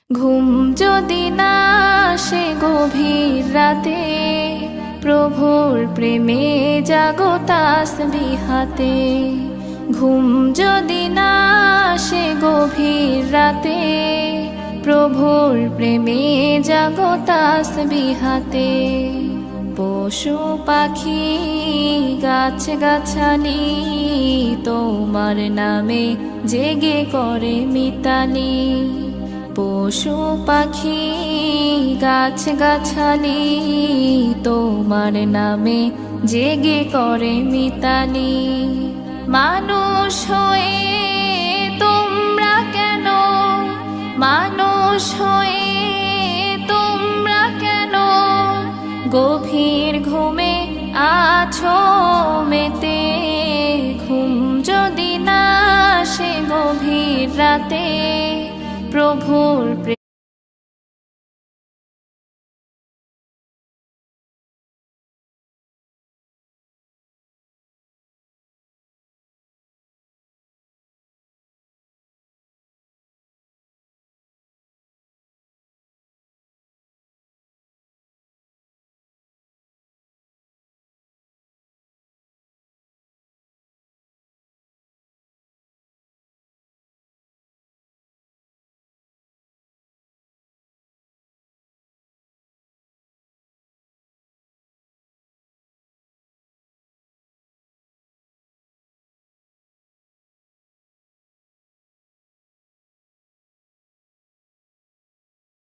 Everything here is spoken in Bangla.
ঘুম যদি না আসে গভীর রাতে, প্রভুর প্রেমে জাগো তাসবিহাতে। ঘুম যদি না আসে গভীর রাতে, প্রভুর প্রেমে জাগো তাসবিহাতে। পশু পাখি গাছ গাছালি তোমার নামে জেগে করে মিতালি। পশু পাখি গাছ গাছালি তোমার নামে জেগে করে মিতালি। মানুষ হয়ে তোমরা কেন, মানুষ হয়ে তোমরা কেন গভীর ঘুমে আছো মেতে। ঘুম যদি না আসে গভীর রাতে, প্রভুর